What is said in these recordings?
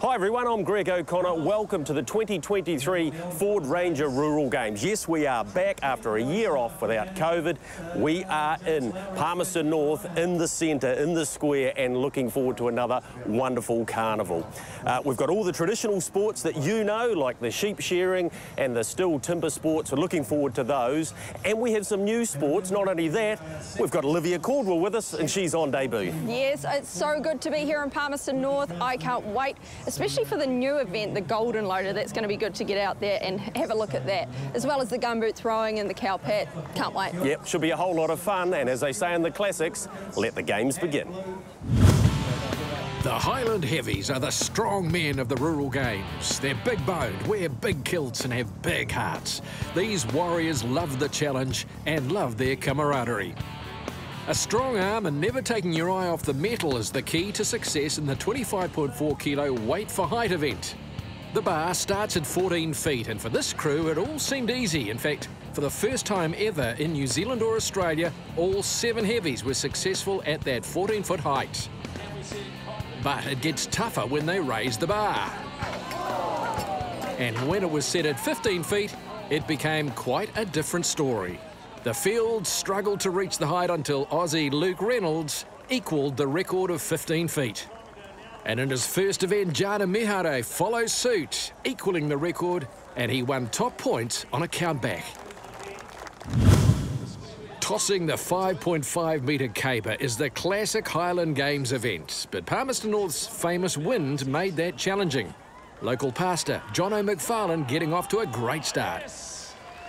Hi everyone, I'm Greg O'Connor. Welcome to the 2023 Ford Ranger Rural Games. Yes, we are back after a year off without COVID. We are in Palmerston North, in the centre, in the square, and looking forward to another wonderful carnival. We've got all the traditional sports that you know, like the sheep shearing and the still timber sports. We're looking forward to those. And we have some new sports. Not only that, we've got Olivia Caldwell with us, and she's on debut. Yes, it's so good to be here in Palmerston North. I can't wait, especially for the new event, the Golden Loader. That's going to be good to get out there and have a look at that, as well as the Gumboot Throwing and the cow pat. Can't wait. Yep, should be a whole lot of fun, and as they say in the classics, let the games begin. The Highland Heavies are the strong men of the rural games. They're big-boned, wear big kilts and have big hearts. These warriors love the challenge and love their camaraderie. A strong arm and never taking your eye off the metal is the key to success in the 25.4 kilo weight for height event. The bar starts at 14 feet, and for this crew it all seemed easy. In fact, for the first time ever in New Zealand or Australia, all 7 heavies were successful at that 14-foot height. But it gets tougher when they raise the bar. And when it was set at 15 feet, it became quite a different story. The field struggled to reach the height until Aussie Luke Reynolds equalled the record of 15 feet. And in his first event, Jana Mihare follows suit, equalling the record, and he won top points on a countback. Tossing the 5.5 metre caper is the classic Highland Games event, but Palmerston North's famous wind made that challenging. Local pastor Jono McFarlane getting off to a great start.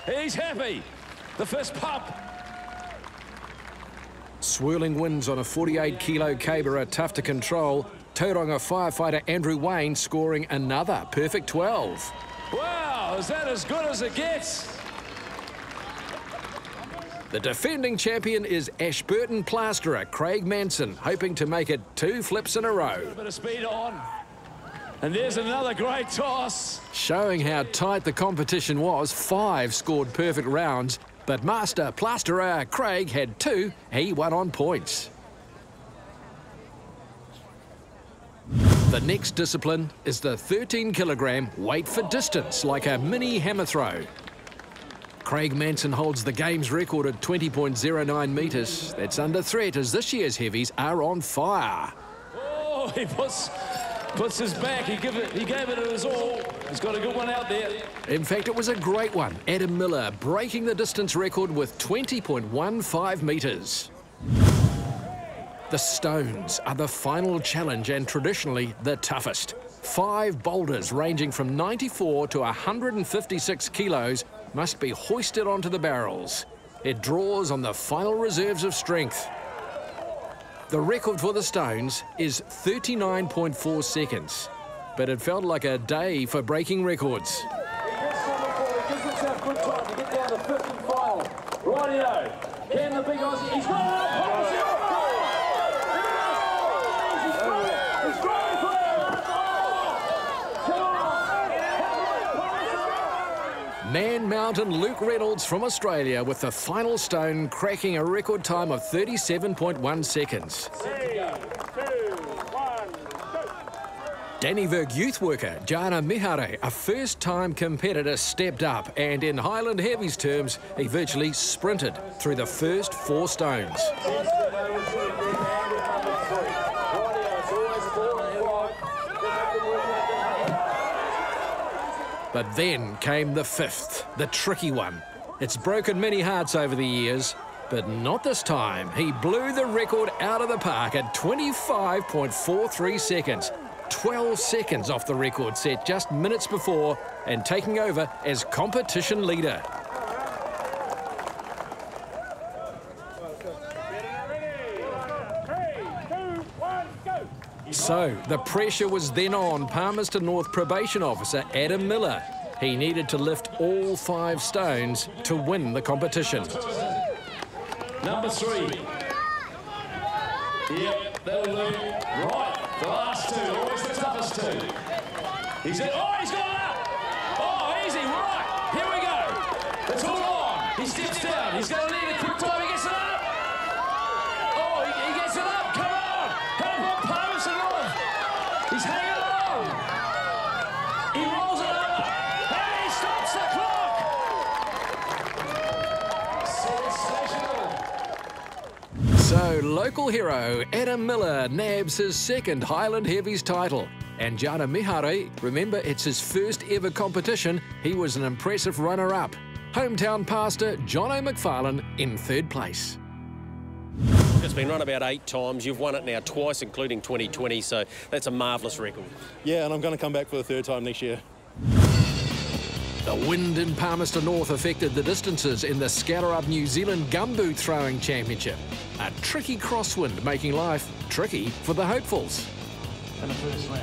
He's happy. The first pump. Swirling winds on a 48 kilo caber are tough to control. Tauranga firefighter Andrew Wayne scoring another perfect 12. Wow, is that as good as it gets? The defending champion is Ashburton plasterer Craig Manson, hoping to make it 2 flips in a row. A bit of speed on. And there's another great toss. Showing how tight the competition was, 5 scored perfect rounds, but master plasterer Craig had 2. He won on points. The next discipline is the 13 kilogram weight for distance, like a mini hammer throw. Craig Manson holds the game's record at 20.09 metres. That's under threat as this year's heavies are on fire. Oh, he puts his back. He gave it his all. He's got a good one out there. In fact, it was a great one. Adam Miller breaking the distance record with 20.15 metres. The stones are the final challenge and traditionally the toughest. 5 boulders ranging from 94 to 156 kilos must be hoisted onto the barrels. It draws on the final reserves of strength. The record for the stones is 39.4 seconds, but it felt like a day for breaking records. Rightio. Can the big Aussie? He's got it. Man Mountain Luke Reynolds from Australia with the final stone cracking a record time of 37.1 seconds. 3, 2, 1, go. Dannyburg youth worker Jana Mihare, a first-time competitor, stepped up and in Highland Heavies terms, he virtually sprinted through the first 4 stones. But then came the 5th, the tricky one. It's broken many hearts over the years, but not this time. He blew the record out of the park at 25.43 seconds. 12 seconds off the record set just minutes before and taking over as competition leader. So, the pressure was then on Palmerston North probation officer Adam Miller. He needed to lift all 5 stones to win the competition. Number 3. Yep, that'll do. Right, the last 2, always the toughest 2. He's got it up! Oh, easy, right, here we go. It's all on. He steps down, he's going to need a quick time, he gets it up! Oh, he gets it up, come on! Come on, Palmerston North! He's hanging on! So, local hero Adam Miller nabs his second Highland Heavies title. And Jana Mihare, remember, it's his first ever competition. He was an impressive runner-up. Hometown pastor Jono McFarlane in third place. It's been run about 8 times. You've won it now twice, including 2020, so that's a marvellous record. Yeah, and I'm going to come back for the 3rd time next year. The wind in Palmerston North affected the distances in the Scatter-Up New Zealand Gumboot Throwing Championship. A tricky crosswind making life tricky for the hopefuls.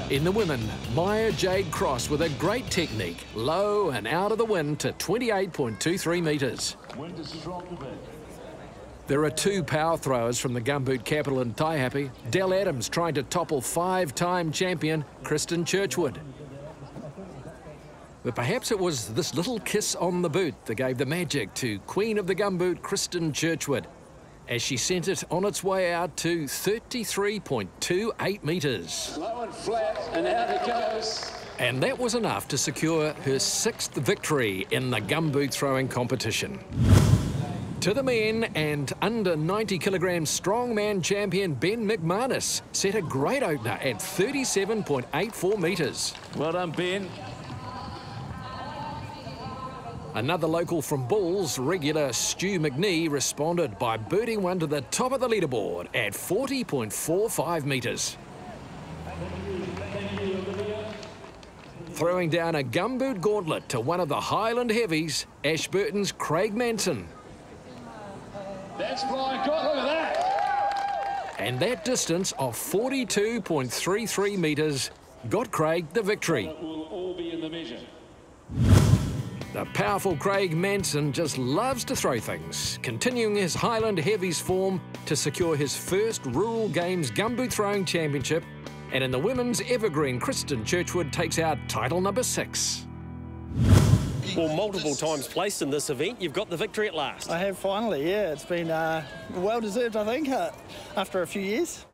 In the women, Maya Jade Cross with a great technique, low and out of the wind to 28.23 metres. There are 2 power throwers from the Gumboot capital in Taihape. Del Adams trying to topple 5-time champion Kristen Churchwood. But perhaps it was this little kiss on the boot that gave the magic to Queen of the Gumboot, Kristen Churchwood, as she sent it on its way out to 33.28 metres. Low and flat, and out it goes. And that was enough to secure her 6th victory in the Gumboot throwing competition. To the men, and under 90 kilogram strongman champion Ben McManus set a great opener at 37.84 metres. Well done, Ben. Another local from Bulls, regular Stu McNee, responded by booting one to the top of the leaderboard at 40.45 metres. Throwing down a Gumboot gauntlet to one of the Highland Heavies, Ashburton's Craig Manson. That's flying good, look at that. And that distance of 42.33 metres got Craig the victory. It will all be in the measure. The powerful Craig Manson just loves to throw things, continuing his Highland Heavies form to secure his first Rural Games Gumboot Throwing Championship, and in the women's evergreen, Kristen Churchwood takes out title number 6. Well, multiple times placed in this event, you've got the victory at last. I have finally, yeah. It's been well-deserved, I think, after a few years.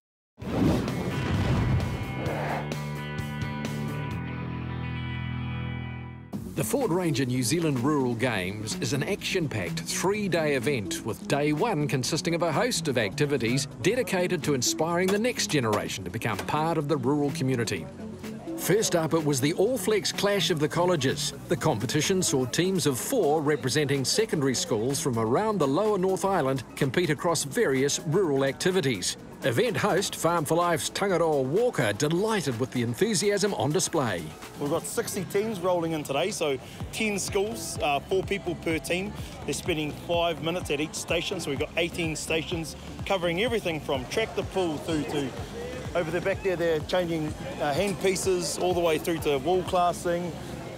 The Ford Ranger New Zealand Rural Games is an action-packed 3-day event, with day 1 consisting of a host of activities dedicated to inspiring the next generation to become part of the rural community. First up, it was the All-Flex Clash of the Colleges. The competition saw teams of 4 representing secondary schools from around the lower North Island compete across various rural activities. Event host Farm for Life's Tangaroa Walker delighted with the enthusiasm on display. We've got 60 teams rolling in today, so 10 schools, 4 people per team. They're spending 5 minutes at each station, so we've got 18 stations covering everything from tractor pull through to over the back there, they're changing hand pieces all the way through to wall classing,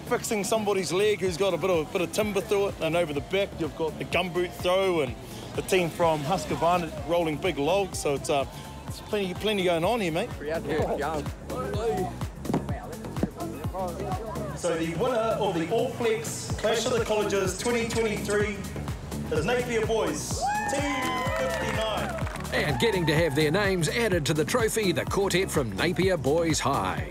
fixing somebody's leg who's got a bit of timber through it, and over the back you've got the Gumboot Throw and the team from Husqvarna rolling big logs, so it's plenty going on here, mate. So the winner of the All Flex Clash of the Colleges 2023 is Napier Boys, Team 59. And getting to have their names added to the trophy, the quartet from Napier Boys High.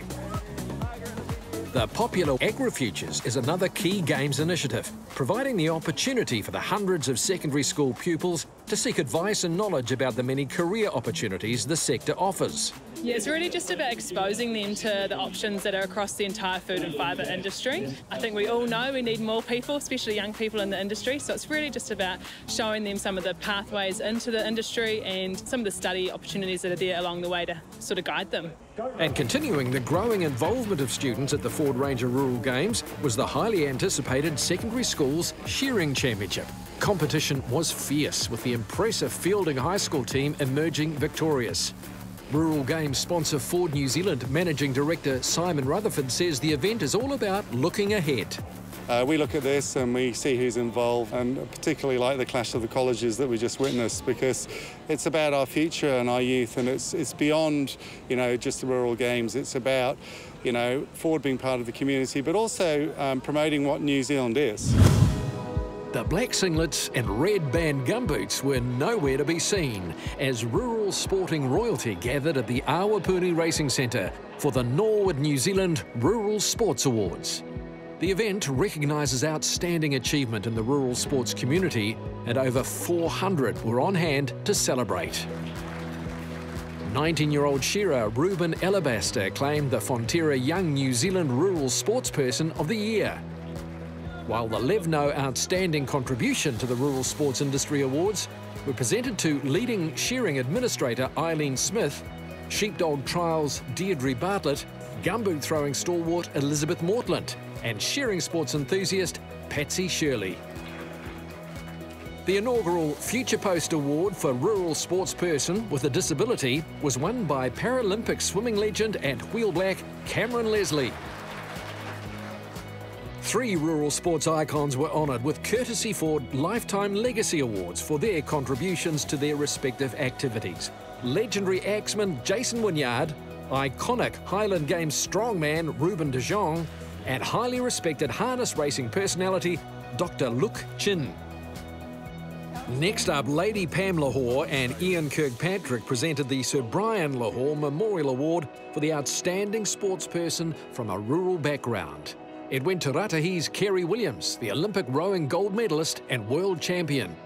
The popular AgriFutures is another key games initiative, providing the opportunity for the hundreds of secondary school pupils to seek advice and knowledge about the many career opportunities the sector offers. Yeah, it's really just about exposing them to the options that are across the entire food and fibre industry. I think we all know we need more people, especially young people in the industry, so it's really just about showing them some of the pathways into the industry and some of the study opportunities that are there along the way to sort of guide them. And continuing the growing involvement of students at the Ford Ranger Rural Games was the highly anticipated Secondary Schools Shearing Championship. Competition was fierce, with the impressive Fielding High School team emerging victorious. Rural Games sponsor Ford New Zealand Managing Director Simon Rutherford says the event is all about looking ahead. We look at this and we see who's involved, and particularly like the Clash of the Colleges that we just witnessed, because it's about our future and our youth, and it's beyond, you know, just the rural games. It's about, you know, Ford being part of the community, but also promoting what New Zealand is. The black singlets and red band gumboots were nowhere to be seen as rural sporting royalty gathered at the Awapuni Racing Centre for the Norwood New Zealand Rural Sports Awards. The event recognises outstanding achievement in the rural sports community, and over 400 were on hand to celebrate. 19-year-old shearer Ruben Alabaster claimed the Fonterra Young New Zealand Rural Sportsperson of the Year. While the Levno Outstanding Contribution to the Rural Sports Industry Awards were presented to leading shearing administrator Eileen Smith, Sheepdog Trials Deirdre Bartlett, Gumboot Throwing stalwart Elizabeth Mortland, and shearing sports enthusiast Patsy Shirley. The inaugural Future Post Award for Rural Sportsperson with a Disability was won by Paralympic swimming legend and wheel black Cameron Leslie. 3 rural sports icons were honoured with courtesy Ford Lifetime Legacy Awards for their contributions to their respective activities. Legendary Axeman Jason Wynyard, iconic Highland Games strongman Ruben de Jong, and highly respected harness racing personality Dr. Luke Chin. Next up, Lady Pam Lahore and Ian Kirkpatrick presented the Sir Brian Lahore Memorial Award for the Outstanding Sportsperson from a Rural Background. It went to Ratahi's Kerry Williams, the Olympic rowing gold medalist and world champion.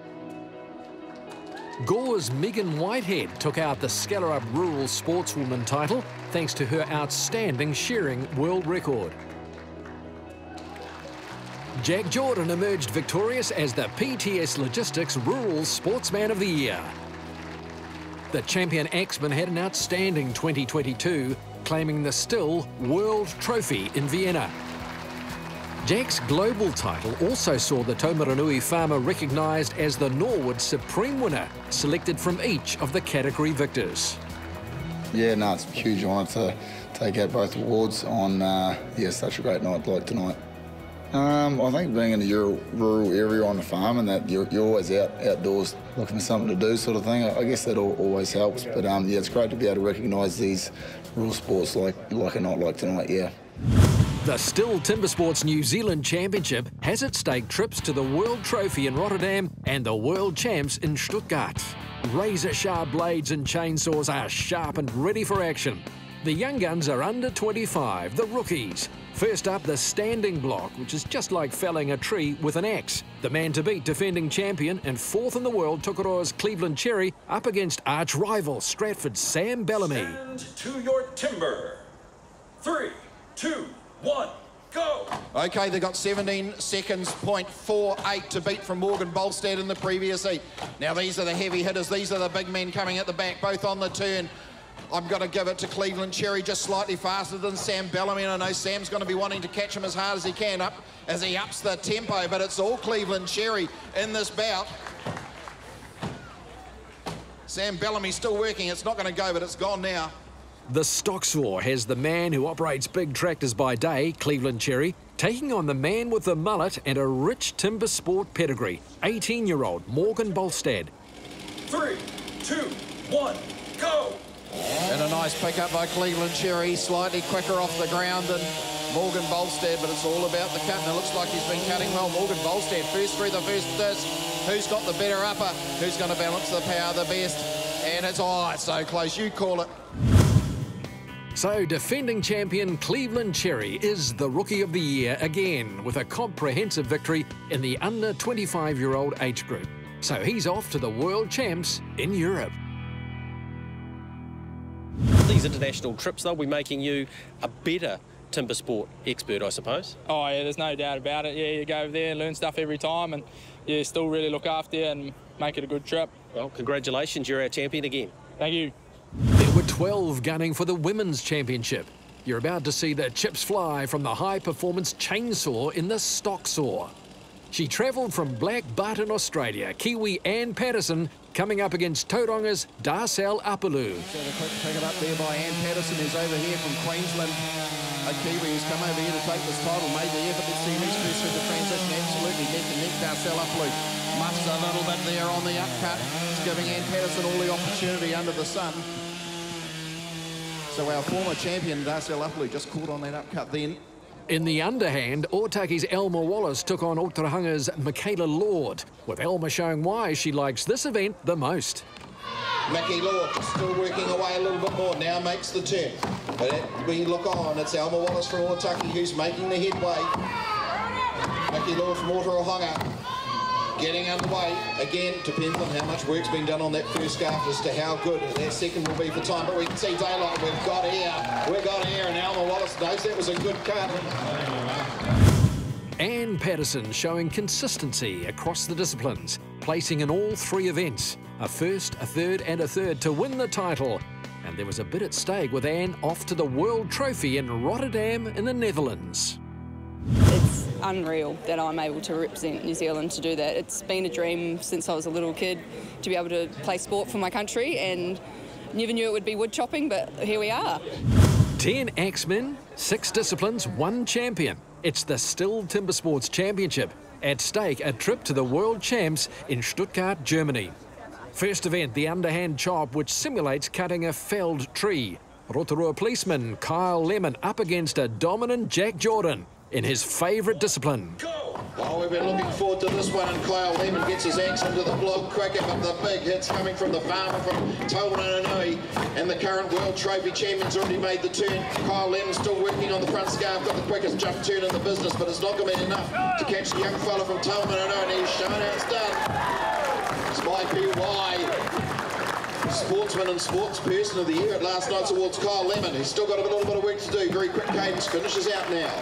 Gore's Megan Whitehead took out the Skellerup Rural Sportswoman title thanks to her outstanding shearing world record. Jack Jordan emerged victorious as the PTS Logistics Rural Sportsman of the Year. The champion Axeman had an outstanding 2022, claiming the Still World Trophy in Vienna. Jack's global title also saw the Taumaranui farmer recognised as the Norwood Supreme Winner, selected from each of the category victors. Yeah, no, it's a huge honour to take out both awards on such a great night like tonight. I think being in a rural area on the farm and that you're always outdoors looking for something to do sort of thing, I guess that always helps. But yeah, it's great to be able to recognise these rural sports like a night like tonight, yeah. The Still Timber Sports New Zealand Championship has at stake trips to the World Trophy in Rotterdam and the World Champs in Stuttgart. Razor-sharp blades and chainsaws are sharp and ready for action. The young guns are under 25, the rookies. First up, the standing block, which is just like felling a tree with an axe. The man to beat, defending champion and 4th in the world, Tokoroa's Cleveland Cherry, up against arch-rival Stratford's Sam Bellamy. Stand to your timber. 3, 2, 1, go! Okay, they've got 17 seconds, .48 to beat from Morgan Bolstad in the previous heat. Now these are the heavy hitters, these are the big men coming at the back, both on the turn. I'm going to give it to Cleveland Cherry, just slightly faster than Sam Bellamy, and I know Sam's going to be wanting to catch him as hard as he can as he ups the tempo, but it's all Cleveland Cherry in this bout. Sam Bellamy's still working, it's not going to go, but it's gone now. The stock saw has the man who operates big tractors by day, Cleveland Cherry, taking on the man with the mullet and a rich timber sport pedigree, 18-year-old Morgan Bolstad. 3, 2, 1, go! And a nice pickup by Cleveland Cherry, slightly quicker off the ground than Morgan Bolstad, but it's all about the cut, and it looks like he's been cutting well. Morgan Bolstad first through the first disc. Who's got the better upper? Who's going to balance the power the best? And it's so close, you call it. So defending champion Cleveland Cherry is the Rookie of the Year again, with a comprehensive victory in the under 25-year-old age group. So he's off to the World Champs in Europe. These international trips, they'll be making you a better timber sport expert, I suppose. Oh yeah, there's no doubt about it. Yeah, you go over there and learn stuff every time, and yeah, still really look after you and make it a good trip. Well, congratulations, you're our champion again. Thank you. There were 12 gunning for the Women's Championship. You're about to see the chips fly from the high-performance chainsaw in the stock saw. She travelled from Black Butte in Australia, Kiwi Ann Patterson, coming up against Tauranga's Darcel Apulu. So the quick pick it up there by Ann Patterson, who's over here from Queensland. A Kiwi who's come over here to take this title, made the effort. Let's see who's first through the transition. Absolutely neck and neck, Darcel Apulu. Muffs a little bit there on the upcut. It's giving Ann Patterson all the opportunity under the sun. So our former champion, Darcel Apulu, just caught on that upcut then. In the underhand, Otaki's Elma Wallace took on Otahunga's Michaela Lord, with Elma showing why she likes this event the most. Mickey Lord still working away a little bit more, now makes the turn. But we look on, it's Elma Wallace from Otaki who's making the headway. Mickey Lord from Otahunga. getting underway. Again, depends on how much work's been done on that first scarf as to how good that second will be for time. But we can see daylight. We've got air, and Alma Wallace knows that was a good cut. Anne Patterson showing consistency across the disciplines, placing in all 3 events, a first, a third and a third to win the title. And there was a bit at stake with Anne off to the World Trophy in Rotterdam in the Netherlands. It's unreal that I'm able to represent New Zealand to do that. It's been a dream since I was a little kid to be able to play sport for my country, and never knew it would be wood chopping, but here we are. 10 Axemen, 6 disciplines, 1 champion. It's the Still Timber Sports Championship. At stake, a trip to the World Champs in Stuttgart, Germany. First event, the underhand chop, which simulates cutting a felled tree. Rotorua policeman Kyle Lemon up against a dominant Jack Jordan in his favourite discipline. Oh, we've been looking forward to this one, and Kyle Lemon gets his axe into the block quicker, but the big hits coming from the farmer from Tawananui, and the current World Trophy champion's already made the turn. Kyle Lemon still working on the front scarf, got the quickest jump turn in the business, but it's not going to be enough to catch the young fella from Tawananui, and he's shown how it's done. This might be why Sportsman and Sportsperson of the Year at last night's awards, Kyle Lemon. He's still got a little bit of work to do. Very quick cadence, finishes out now.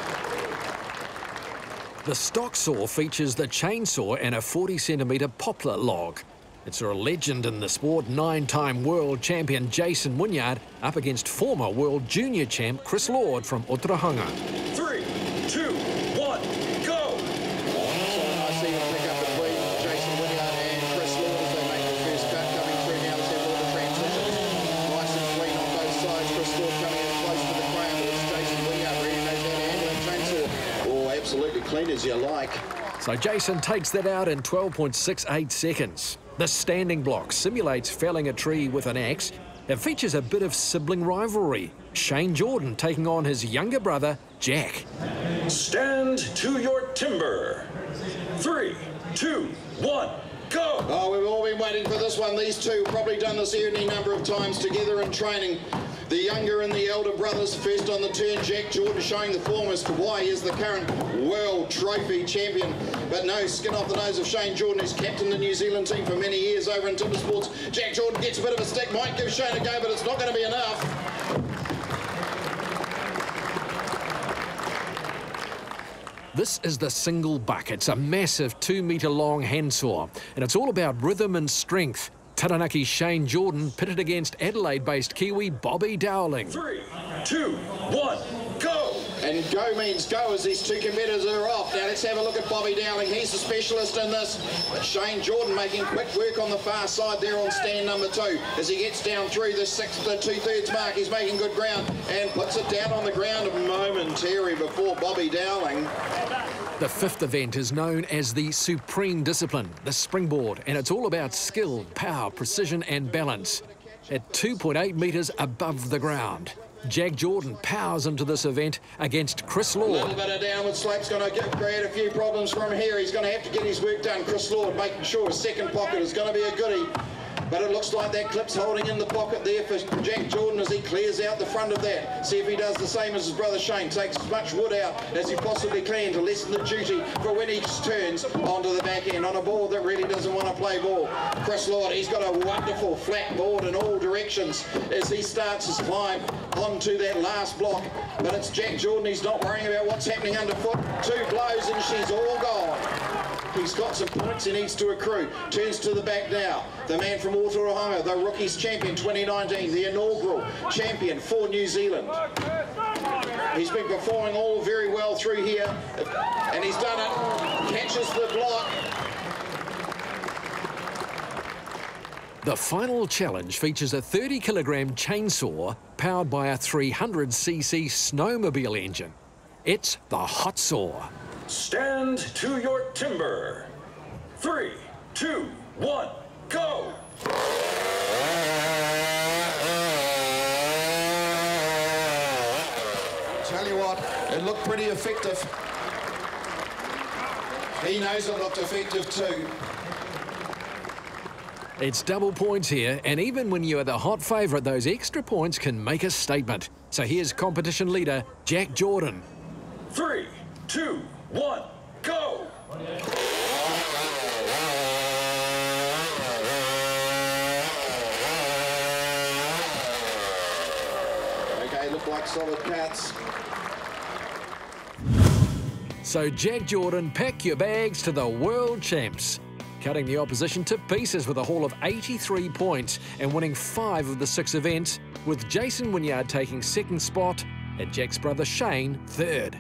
The stock saw features the chainsaw and a 40-centimetre poplar log. It's a legend in the sport, 9-time world champion Jason Wynyard up against former world junior champ Chris Lord from Otorohanga. 3, 2, 1, go! So I see him pick up between Jason Wynyard and Chris Lord as they make the first cut coming through now. Let's have all the transitions. Nice and clean on both sides. Chris Lord coming in close to the ground, but it's Jason Wynyard ready to knows how to handle that chainsaw. Oh, absolutely clean as you like. So Jason takes that out in 12.68 seconds. The standing block simulates felling a tree with an axe. It features a bit of sibling rivalry. Shane Jordan taking on his younger brother, Jack. Stand to your timber. 3, 2, 1, go! Oh, we've all been waiting for this one. These two probably done this any number of times together in training. The younger and the elder brothers first on the turn. Jack Jordan showing the form as to why he is the current World Trophy champion. But no skin off the nose of Shane Jordan, who's captained the New Zealand team for many years over in timber sports. Jack Jordan gets a bit of a stick, might give Shane a go, but it's not going to be enough. This is the single buck. It's a massive 2-metre long handsaw, and it's all about rhythm and strength. Taranaki Shane Jordan pitted against Adelaide-based Kiwi Bobby Dowling. 3, 2, 1, go! And go means go as these two competitors are off. Now let's have a look at Bobby Dowling. He's a specialist in this. But Shane Jordan making quick work on the far side there on stand number 2. As he gets down through the 2/3 mark, he's making good ground and puts it down on the ground momentarily before Bobby Dowling. The 5th event is known as the Supreme Discipline, the springboard, and it's all about skill, power, precision and balance. At 2.8 metres above the ground, Jack Jordan powers into this event against Chris Lord. A little bit of downward slack's going to create a few problems from here. He's going to have to get his work done. Chris Lord making sure his second pocket is going to be a goodie. But it looks like that clip's holding in the pocket there for Jack Jordan as he clears out the front of that. See if he does the same as his brother Shane. Takes as much wood out as he possibly can to lessen the duty for when he turns onto the back end on a board that really doesn't want to play ball. Chris Lord, he's got a wonderful flat board in all directions as he starts his climb onto that last block. But it's Jack Jordan. He's not worrying about what's happening underfoot. 2 blows and she's all gone. He's got some points he needs to accrue. Turns to the back now. The man from Otorohanga, the Rookies champion 2019, the inaugural champion for New Zealand. He's been performing all very well through here, and he's done it. Catches the block. The final challenge features a 30-kilogram chainsaw powered by a 300cc snowmobile engine. It's the Hot Saw. Stand to your timber. 3, 2, 1, go! Tell you what, it looked pretty effective. He knows it looked effective too. It's double points here, and even when you're the hot favourite, those extra points can make a statement. So here's competition leader Jack Jordan. 3, 2, 1, go! look like solid pads. So Jack Jordan, pack your bags to the world champs, cutting the opposition to pieces with a haul of 83 points and winning 5 of the 6 events, with Jason Wynyard taking 2nd spot and Jack's brother Shane 3rd.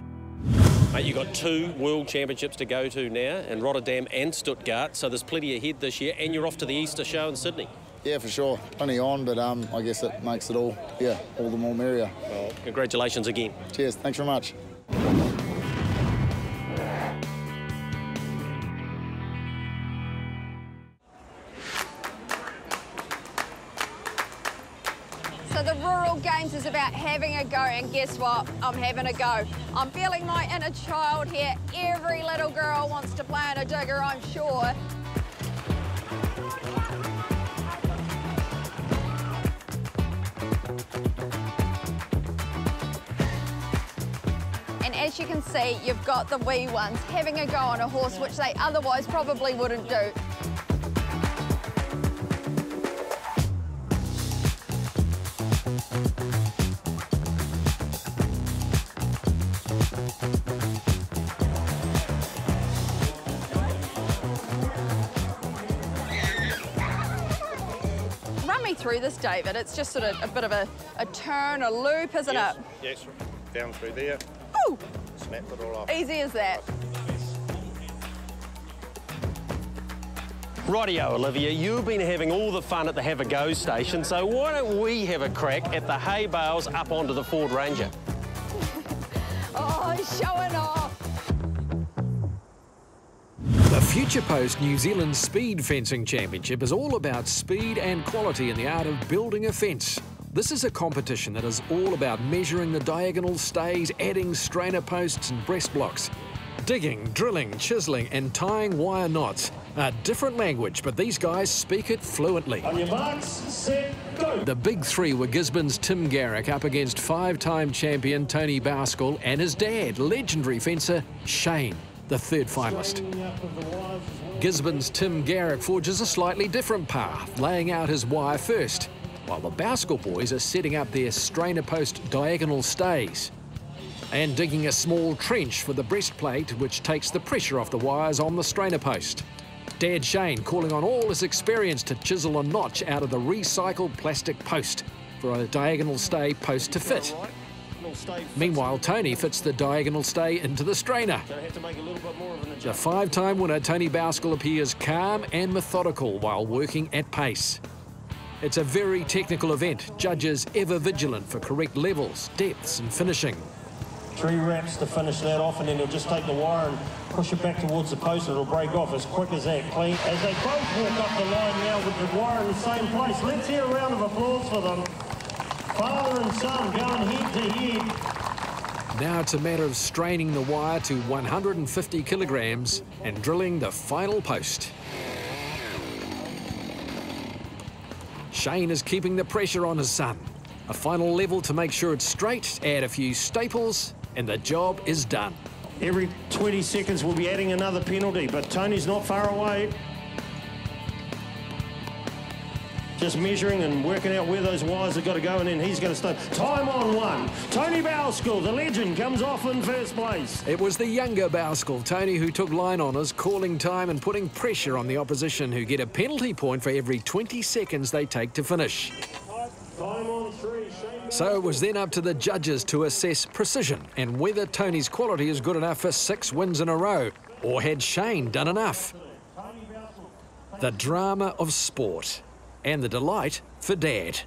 Mate, you've got 2 World Championships to go to now in Rotterdam and Stuttgart, so there's plenty ahead this year, and you're off to the Easter show in Sydney. Yeah, for sure. Plenty on, but I guess it makes it all the more merrier. Well, congratulations again. Cheers. Thanks very much. So the Rural Games is about having a go, and guess what? I'm having a go. I'm feeling my inner child here. Every little girl wants to play on a digger, I'm sure. And as you can see, you've got the wee ones having a go on a horse, which they otherwise probably wouldn't do. Run me through this, David. It's just sort of a bit of a turn, a loop, isn't it? Yes, down through there. Ooh! Snap it all off. Easy as that. Rightio, Olivia, you've been having all the fun at the Have a Go station, so why don't we have a crack at the hay bales up onto the Ford Ranger? Oh, showing off. The Future Post New Zealand Speed Fencing Championship is all about speed and quality in the art of building a fence. This is a competition that is all about measuring the diagonal stays, adding strainer posts and breast blocks, digging, drilling, chiselling and tying wire knots. A different language, but these guys speak it fluently. On your marks, set, go! The big 3 were Gisborne's Tim Garrick up against 5-time champion Tony Bowskill and his dad, legendary fencer Shane, the 3rd finalist. Gisborne's Tim Garrick forges a slightly different path, laying out his wire first, while the Bowskill boys are setting up their strainer post diagonal stays and digging a small trench for the breastplate, which takes the pressure off the wires on the strainer post. Dad Shane calling on all his experience to chisel a notch out of the recycled plastic post for a diagonal stay post to fit. Meanwhile, Tony fits the diagonal stay into the strainer. The 5-time winner, Tony Bowskill, appears calm and methodical while working at pace. It's a very technical event, judges ever vigilant for correct levels, depths and finishing. 3 wraps to finish that off, and then he'll just take the wire and push it back towards the post, and it'll break off as quick as that, clean. As they both walk up the line now with the wire in the same place, let's hear a round of applause for them. Father and son going head to head. Now it's a matter of straining the wire to 150 kilograms and drilling the final post. Shane is keeping the pressure on his son. A final level to make sure it's straight, add a few staples, and the job is done. Every 20 seconds we'll be adding another penalty, but Tony's not far away. Just measuring and working out where those wires have got to go, and then he's going to start. Time on 1. Tony Bowskill, the legend, comes off in 1st place. It was the younger Bowskill, Tony, who took line honours, calling time and putting pressure on the opposition, who get a penalty point for every 20 seconds they take to finish. Time on 3. So it was then up to the judges to assess precision and whether Tony's quality is good enough for 6 wins in a row, or had Shane done enough. The drama of sport and the delight for Dad.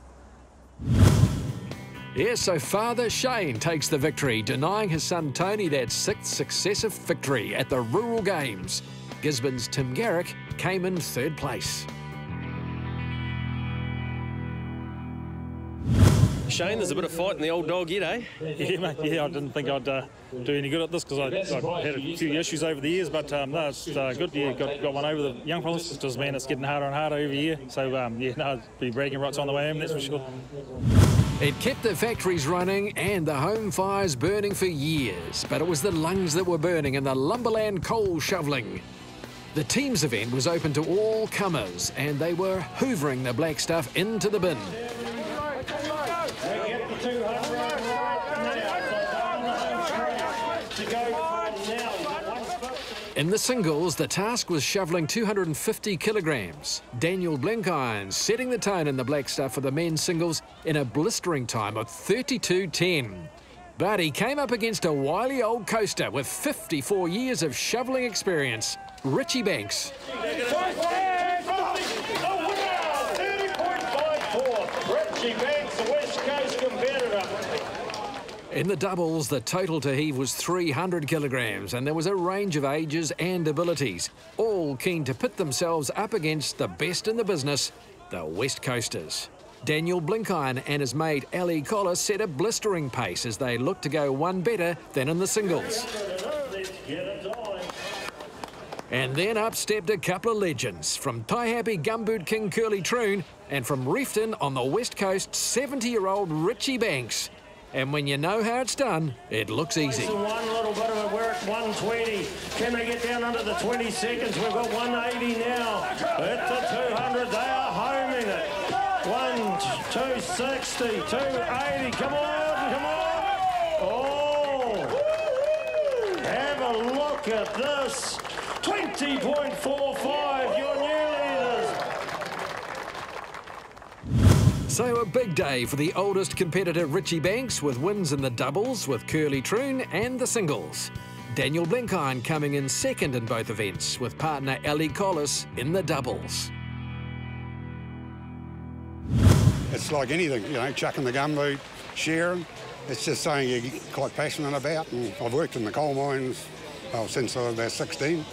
Yes, so Father Shane takes the victory, denying his son Tony that 6th successive victory at the Rural Games. Gisborne's Tim Garrick came in 3rd place. Shane, there's a bit of fight in the old dog yet, eh? Yeah, mate, yeah, I didn't think I'd do any good at this because I had a few issues over the years, but no, it's good. Yeah, got one over the young fellas. It's just, man, it's getting harder and harder every year. So, yeah, no, I'll be bragging rights on the way home, that's for sure. It kept the factories running and the home fires burning for years, but it was the lungs that were burning and the lumberland coal shovelling. The teams event was open to all comers and they were hoovering the black stuff into the bin. take the 200 right now. To go from now. In the singles, the task was shoveling 250 kilograms. Daniel Blenkiron setting the tone in the black stuff for the men's singles in a blistering time of 32.10. But he came up against a wily old coaster with 54 years of shoveling experience, Richie Banks. 30.54, Richie Banks, the West Coast competitor. In the doubles, the total to heave was 300 kilograms, and there was a range of ages and abilities, all keen to pit themselves up against the best in the business, the West Coasters. Daniel Blenkiron and his mate Ali Collis set a blistering pace as they looked to go one better than in the singles. And then up stepped a couple of legends, from tie-happy Gumboot King Curly Troon and from Reefton on the West Coast, 70-year-old Richie Banks. And when you know how it's done, it looks easy. One little bit of it, we're at 120. Can they get down under the 20 seconds? We've got 180 now. At the 200, they are homing it. 260, 280, come on, come on. Oh, have a look at this. 20.45, your new leaders. So a big day for the oldest competitor Richie Banks, with wins in the doubles with Curly Troon and the singles. Daniel Blenkiron coming in second in both events, with partner Ali Collis in the doubles. It's like anything, you know, chucking the gumboot, shearing. It's just something you're quite passionate about. And I've worked in the coal mines since I was about 16.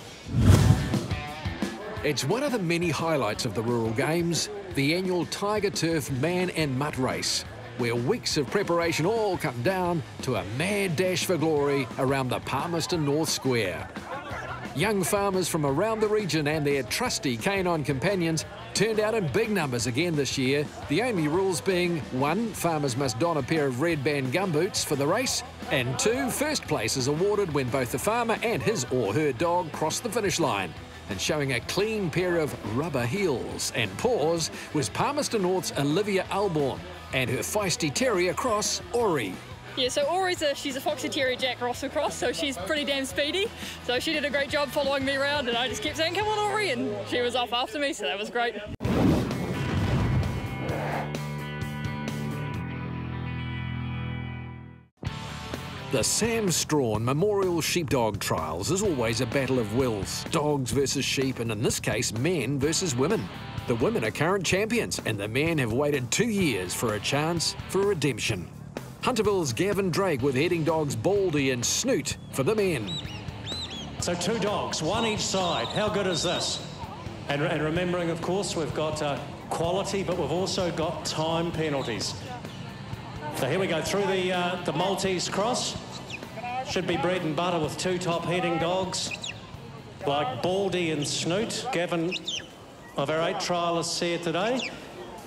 It's one of the many highlights of the Rural Games, the annual Tiger Turf Man and Mutt Race, where weeks of preparation all come down to a mad dash for glory around the Palmerston North Square. Young farmers from around the region and their trusty canine companions turned out in big numbers again this year, the only rules being 1, farmers must don a pair of red band gumboots for the race, and 2, first place is awarded when both the farmer and his or her dog cross the finish line. And showing a clean pair of rubber heels and paws was Palmerston North's Olivia Alborn and her feisty terrier cross, Ori. Yeah, so Ori's she's a Foxy Terrier Jack Ross across, so she's pretty damn speedy. So she did a great job following me around, and I just kept saying, come on, Ori, and she was off after me, so that was great. The Sam Strawn Memorial Sheepdog Trials is always a battle of wills, dogs versus sheep, and in this case, men versus women. The women are current champions, and the men have waited 2 years for a chance for redemption. Hunterville's Gavin Drake with heading dogs Baldy and Snoot for the men. So 2 dogs, 1 each side. How good is this? And remembering, of course, we've got quality, but we've also got time penalties. So here we go through the Maltese cross. Should be bread and butter with 2 top heading dogs like Baldy and Snoot. Gavin, of our 8 trialists here today,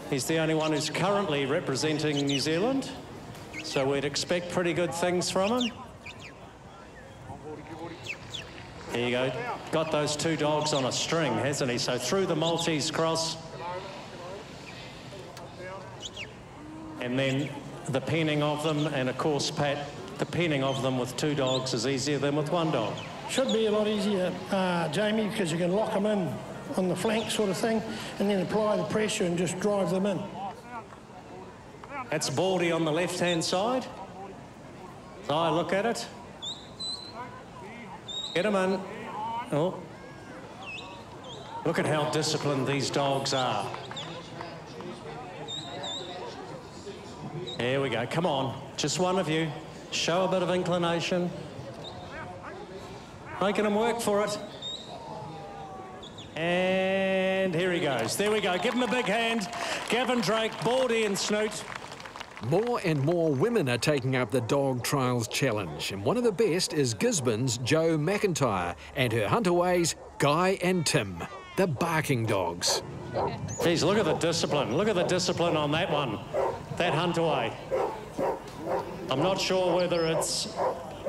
he's the only one who's currently representing New Zealand. So we'd expect pretty good things from him. There you go. Got those 2 dogs on a string, hasn't he? So through the Maltese cross. And then the penning of them, and of course, Pat, the penning of them with 2 dogs is easier than with 1 dog. Should be a lot easier, Jamie, because you can lock them in on the flank sort of thing, and then apply the pressure and just drive them in. That's Baldy on the left-hand side. So I look at it. Get him in. Oh. Look at how disciplined these dogs are. Here we go. Come on. Just one of you. Show a bit of inclination. Making him work for it. And here he goes. There we go. Give him a big hand. Gavin Drake, Baldy and Snoot. More and more women are taking up the Dog Trials Challenge, and one of the best is Gisborne's Jo McIntyre and her Hunterways, Guy and Tim, the barking dogs. Geez, look at the discipline. Look at the discipline on that one, that Hunterway. I'm not sure whether it's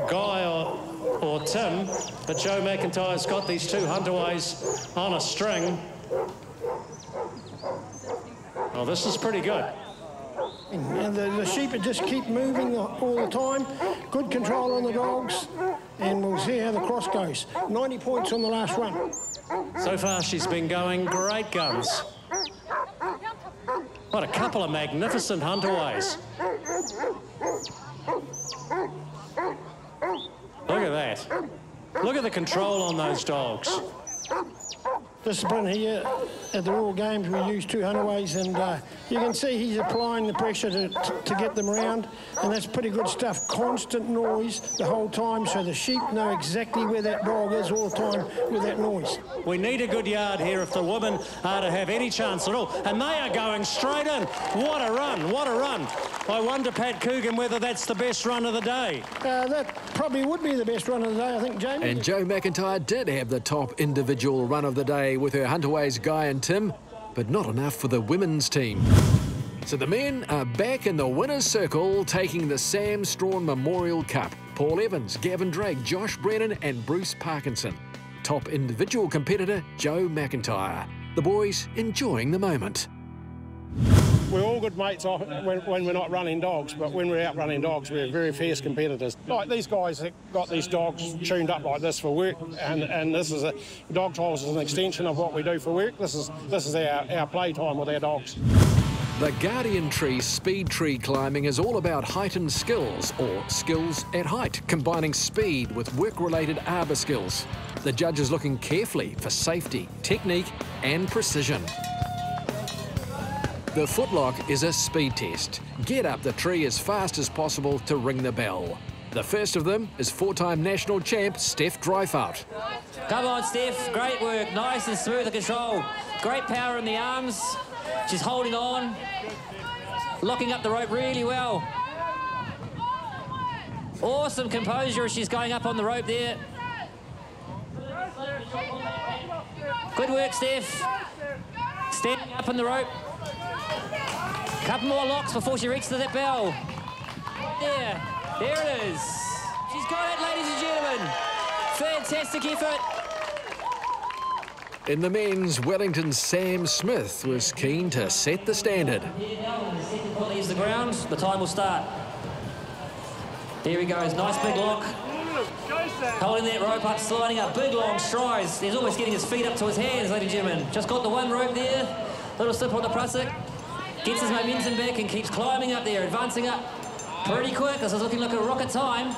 Guy or Tim, but Jo McIntyre's got these 2 Hunterways on a string. Oh, this is pretty good. And the sheep just keep moving all the time. Good control on the dogs, and we'll see how the cross goes. 90 points on the last run. So far she's been going great guns. What a couple of magnificent huntaways. Look at that. Look at the control on those dogs. Discipline here at the Rural Games, we use 2 huntaways, and you can see he's applying the pressure to get them around, and that's pretty good stuff. Constant noise the whole time, so the sheep know exactly where that dog is all the time with that noise. We need a good yard here if the women are to have any chance at all, and they are going straight in. What a run, what a run. I wonder, Pat Coogan, whether that's the best run of the day. That probably would be the best run of the day, I think, Jamie. And Jo McIntyre did have the top individual run of the day with her huntaways Guy and Tim, but not enough for the women's team. So the men are back in the winner's circle taking the Sam Strawn Memorial Cup. Paul Evans, Gavin Drake, Josh Brennan and Bruce Parkinson. Top individual competitor Jo McIntyre. The boys enjoying the moment. We're all good mates when we're not running dogs, but when we're out running dogs, we're very fierce competitors. Like these guys that got these dogs tuned up like this for work, and this is dog trials is an extension of what we do for work. This is our playtime with our dogs. The Guardian Tree speed tree climbing is all about heightened skills, or skills at height, combining speed with work-related arbor skills. The judges looking carefully for safety, technique and precision. The footlock is a speed test. Get up the tree as fast as possible to ring the bell. The first of them is 4-time national champ Steph Dreifart. Come on, Steph. Great work. Nice and smooth the control. Great power in the arms. She's holding on. Locking up the rope really well. Awesome composure as she's going up on the rope there. Good work, Steph. Standing up on the rope. Couple more locks before she reaches to that bell. There it is. She's got it, ladies and gentlemen. Fantastic effort. In the men's, Wellington's Sam Smith was keen to set the standard. Leaves the ground, the time will start. Here he goes, nice big lock. Holding that rope up, sliding up, big long strides. He's almost getting his feet up to his hands, ladies and gentlemen. Just got the one rope there. Little slip on the prusik. Gets his momentum back and keeps climbing up there, advancing up pretty quick. This is looking like a rocket time.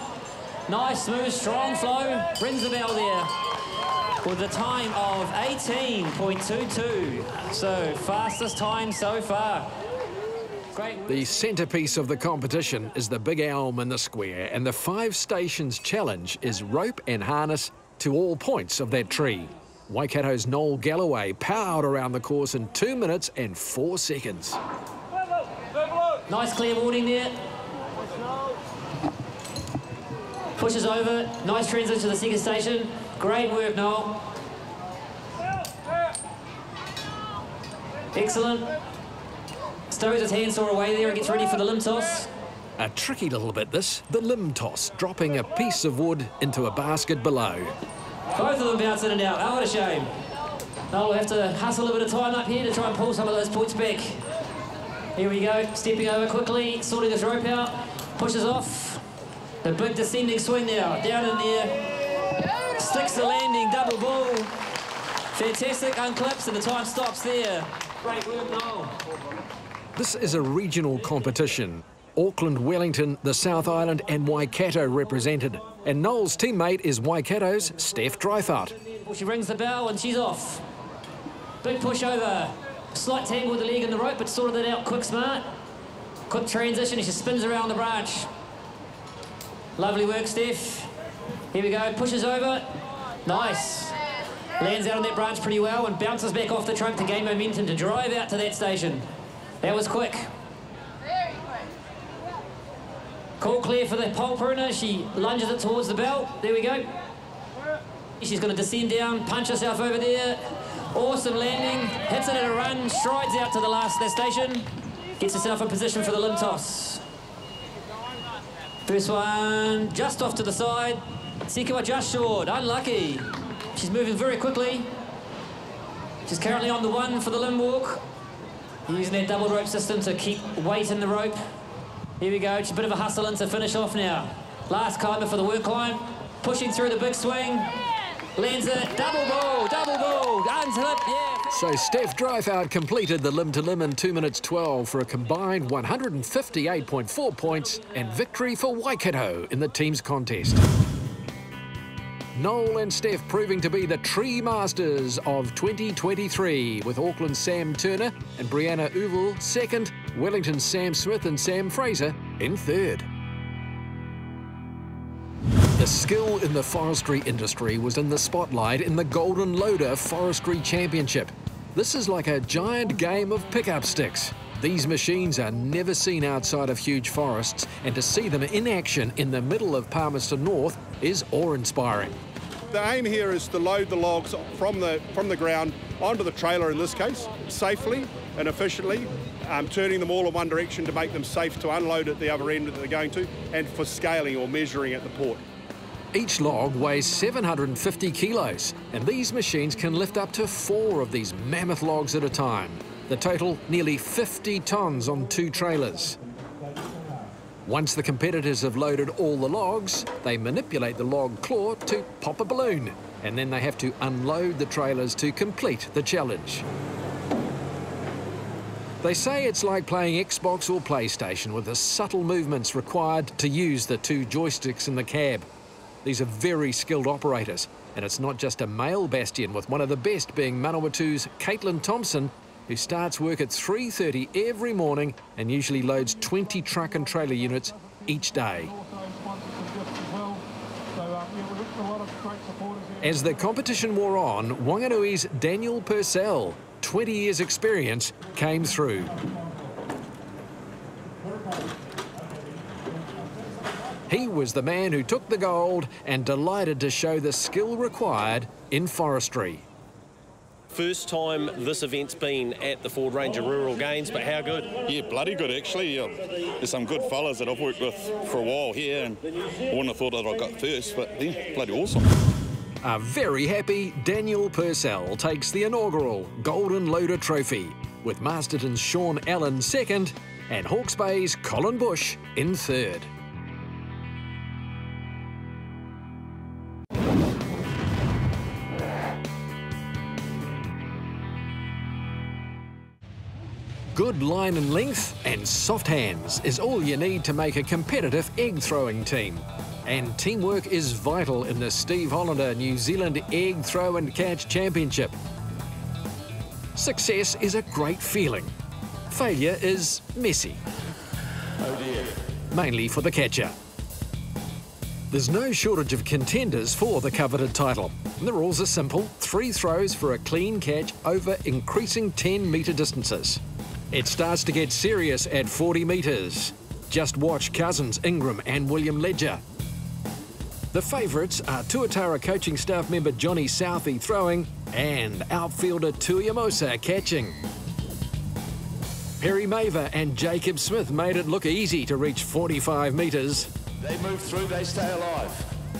Nice, smooth, strong flow. Rings the bell there with a time of 18.22. So, fastest time so far. Great. The centrepiece of the competition is the big elm in the square, and the 5 stations challenge is rope and harness to all points of that tree. Waikato's Noel Galloway powered around the course in 2 minutes and 4 seconds. Nice clear warning there. Pushes over. Nice transition to the second station. Great work, Noel. Excellent. Stows his handsaw away there and gets ready for the limb toss. A tricky little bit this, the limb toss, dropping a piece of wood into a basket below. Both of them bounce in and out. Oh, what a shame. Noel will have to hustle a bit of time up here to try and pull some of those points back. Here we go, stepping over quickly, sorting his rope out, pushes off. The big descending swing now, down in there. Sticks the landing, double bull. Fantastic, unclips, and the time stops there. Great work, Noel. This is a regional competition. Auckland, Wellington, the South Island and Waikato represented. And Noel's teammate is Waikato's Steph Dreifart. She rings the bell and she's off. Big push over. Slight tangle with the leg and the rope, but sorted that out quick, smart. Quick transition as she spins around the branch. Lovely work, Steph. Here we go, pushes over. Nice. Lands out on that branch pretty well and bounces back off the trunk to gain momentum to drive out to that station. That was quick. Call clear for the pole pruner. She lunges it towards the bell. There we go. She's going to descend down, punch herself over there. Awesome landing. Hits it at a run, strides out to the last station. Gets herself in position for the limb toss. First one just off to the side. Second one just short. Unlucky. She's moving very quickly. She's currently on the one for the limb walk. Using that double rope system to keep weight in the rope. Here we go, just a bit of a hustle in to finish off now. Last climber for the work line, pushing through the big swing. Lands it, double ball, unslip, yeah. So Steph Dryfout completed the limb-to-limb in 2 minutes 12 for a combined 158.4 points and victory for Waikato in the team's contest. Noel and Steph proving to be the tree masters of 2023, with Auckland's Sam Turner and Brianna Uval second, Wellington's Sam Smith and Sam Fraser in third. The skill in the forestry industry was in the spotlight in the Golden Loader Forestry Championship. This is like a giant game of pickup sticks. These machines are never seen outside of huge forests, and to see them in action in the middle of Palmerston North is awe-inspiring. The aim here is to load the logs from the ground onto the trailer, in this case, safely and efficiently, turning them all in one direction to make them safe to unload at the other end that they're going to, and for scaling or measuring at the port. Each log weighs 750 kilos, and these machines can lift up to 4 of these mammoth logs at a time. The total, nearly 50 tonnes on 2 trailers. Once the competitors have loaded all the logs, they manipulate the log claw to pop a balloon, and then they have to unload the trailers to complete the challenge. They say it's like playing Xbox or PlayStation with the subtle movements required to use the 2 joysticks in the cab. These are very skilled operators, and it's not just a male bastion, with one of the best being Manawatu's Caitlin Thompson, who starts work at 3:30 every morning and usually loads 20 truck and trailer units each day. As the competition wore on, Wanganui's Daniel Purcell, 20 years experience, came through. He was the man who took the gold and delighted to show the skill required in forestry. First time this event's been at the Ford Ranger Rural Games, but how good? Yeah, bloody good actually. There's some good fellas that I've worked with for a while here, and I wouldn't have thought that I got first, but yeah, bloody awesome. A very happy Daniel Purcell takes the inaugural Golden Loader Trophy, with Masterton's Sean Allen second and Hawke's Bay's Colin Bush in third. Good line and length and soft hands is all you need to make a competitive egg throwing team. And teamwork is vital in the Steve Hollander New Zealand Egg Throw and Catch Championship. Success is a great feeling. Failure is messy. Oh dear. Mainly for the catcher. There's no shortage of contenders for the coveted title. The rules are simple: 3 throws for a clean catch over increasing 10-metre distances. It starts to get serious at 40 metres. Just watch cousins Ingram and William Ledger. The favourites are Tuatara coaching staff member Johnny Southey throwing and outfielder Tuiamosa catching. Perry Maver and Jacob Smith made it look easy to reach 45 metres. They move through, they stay alive.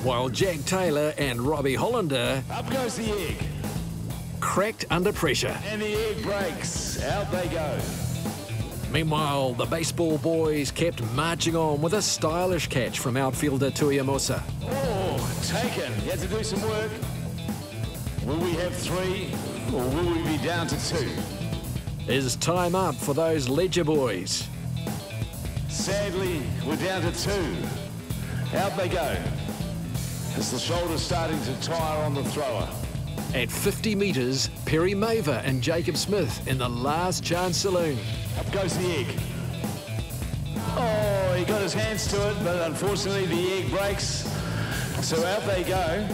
While Jack Taylor and Robbie Hollander Up goes the egg. cracked under pressure. And the egg breaks. Out they go. Meanwhile, the baseball boys kept marching on with a stylish catch from outfielder Tuiamosa. Oh, taken. He had to do some work. Will we have 3 or will we be down to 2? Is time up for those Ledger boys? Sadly, we're down to 2. Out they go. As the shoulder's starting to tire on the thrower. At 50 metres, Perry Maver and Jacob Smith in the last chance saloon. Up goes the egg. Oh, he got his hands to it, but unfortunately the egg breaks. So out they go.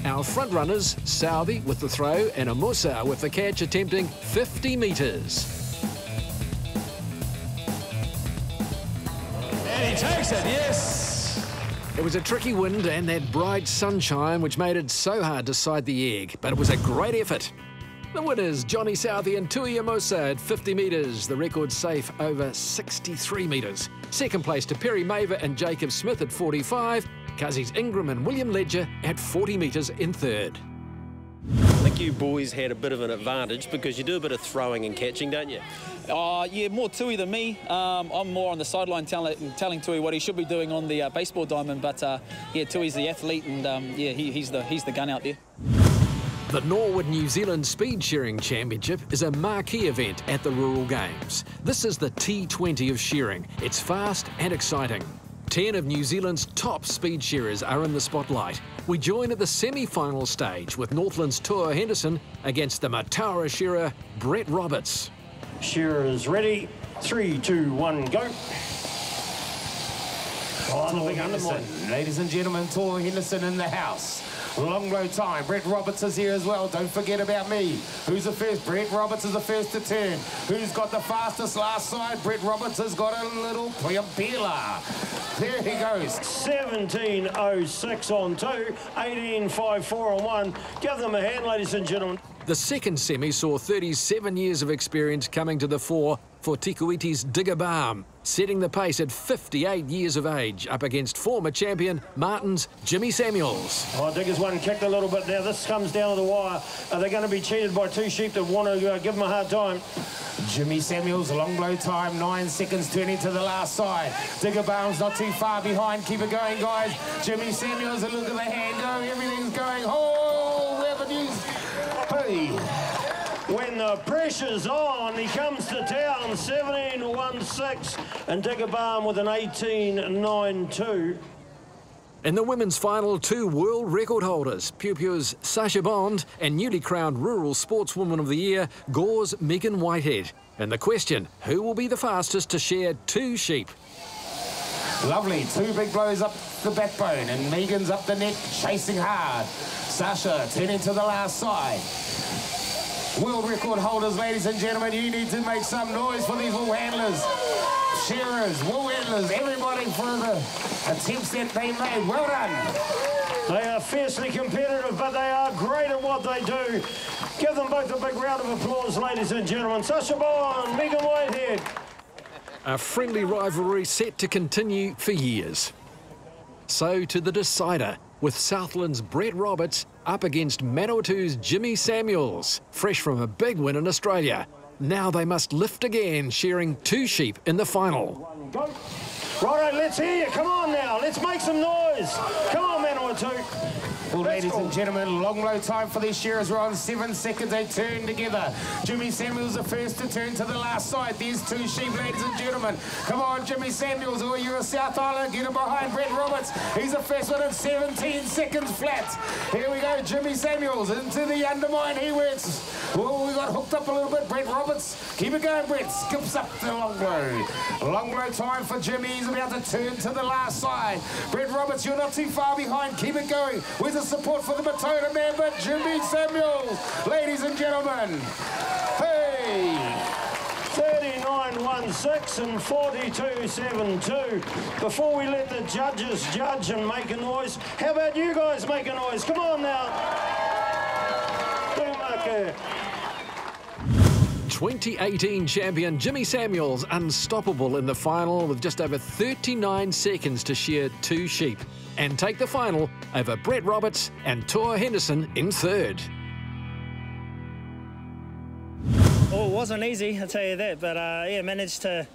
Our front runners, Southey with the throw and Amusa with the catch, attempting 50 metres. And he takes it, yes. It was a tricky wind and that bright sunshine which made it so hard to sight the egg, but it was a great effort. The winners, Johnny Southey and Tuiamosa at 50 metres, the record safe over 63 metres. Second place to Perry Maver and Jacob Smith at 45, cousins Ingram and William Ledger at 40 metres in third. I think you boys had a bit of an advantage because you do a bit of throwing and catching, don't you? Yeah, more Tui than me. I'm more on the sideline telling Tui what he should be doing on the baseball diamond, but yeah, Tui's the athlete, and yeah, he's the gun out there. The Norwood New Zealand Speed Shearing Championship is a marquee event at the Rural Games. This is the T20 of shearing. It's fast and exciting. 10 of New Zealand's top speed shearers are in the spotlight. We join at the semi-final stage with Northland's Toa Henderson against the Mataura shearer Brett Roberts. Shearers ready. 3, 2, 1, go. Toa Henderson. Ladies and gentlemen, Toa Henderson in the house. Long low time. Brett Roberts is here as well. Don't forget about me. Who's the first? Brett Roberts is the first to turn. Who's got the fastest last side? Brett Roberts has got a little peeler. There he goes. 17.06 on 2, 18.54 on 1. Give them a hand, ladies and gentlemen. The second semi saw 37 years of experience coming to the fore for Tikuiti's Digger Balm, setting the pace at 58 years of age up against former champion Martin's Jimmy Samuels. Oh, Digger's one kicked a little bit now. This comes down to the wire. Are they going to be cheated by 2 sheep that want to give them a hard time? Jimmy Samuels, long blow time, 9 seconds turning to the last side. Digger Balm's not too far behind. Keep it going, guys. Jimmy Samuels, a look at the hand go. Everything's going. Oh, revenues. Hey. When the pressure's on, he comes to town, 17.16, and Digger Balm with an 18.92. In the women's final, 2 world record holders, Pew Pew's Sasha Bond and newly crowned Rural Sportswoman of the Year, Gore's Megan Whitehead. And the question, who will be the fastest to shear 2 sheep? Lovely, 2 big blows up the backbone, and Megan's up the neck, chasing hard. Sasha turning to the last side. World record holders, ladies and gentlemen, you need to make some noise for these wool handlers. Shearers, wool handlers, everybody for the attempts that they made. Well done. They are fiercely competitive, but they are great at what they do. Give them both a big round of applause, ladies and gentlemen. Sasha Bond, Megan Whitehead. A friendly rivalry set to continue for years. So to the decider, with Southland's Brett Roberts up against Manawatu's Jimmy Samuels, fresh from a big win in Australia. Now they must lift again, shearing 2 sheep in the final. Go. Righto, let's hear you. Come on now, let's make some noise. Come on, Manawatu. Well, ladies and gentlemen, long low time for these shearers. We're on 7 seconds. They turn together. Jimmy Samuels the first to turn to the last side. There's 2 sheep, ladies and gentlemen. Come on, Jimmy Samuels. Oh, you're a South Island. Get him behind Brett Roberts. He's the first one in 17 seconds flat. Here we go, Jimmy Samuels into the undermine. He works. Oh, we got hooked up a little bit. Brett Roberts. Keep it going, Brett. Skips up the long blow. Long blow time for Jimmy. He's about to turn to the last side. Brett Roberts, you're not too far behind. Keep it going. With the support for the Matona man, but Jimmy Samuels, ladies and gentlemen. Hey! 39.16 and 42.72. Before we let the judges judge and make a noise, how about you guys make a noise? Come on now. 2018 champion Jimmy Samuels unstoppable in the final with just over 39 seconds to shear 2 sheep and take the final over Brett Roberts and Toa Henderson in 3rd. Oh, it wasn't easy, I'll tell you that, but yeah, managed to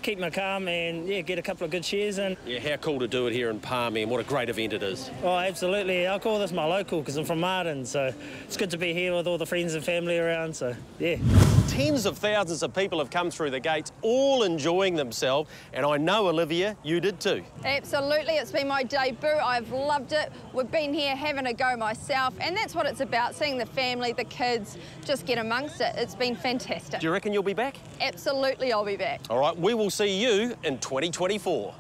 keep my calm and yeah, get a couple of good shears in. Yeah, how cool to do it here in Palmy, and what a great event it is. Oh, absolutely. I call this my local because I'm from Martin, so it's good to be here with all the friends and family around, so yeah. Tens of thousands of people have come through the gates, all enjoying themselves, and I know, Olivia, you did too. Absolutely, it's been my debut. I've loved it. We've been here having a go myself, and that's what it's about, seeing the family, the kids, just get amongst it. It's been fantastic. Do you reckon you'll be back? Absolutely, I'll be back. All right, we will see you in 2024.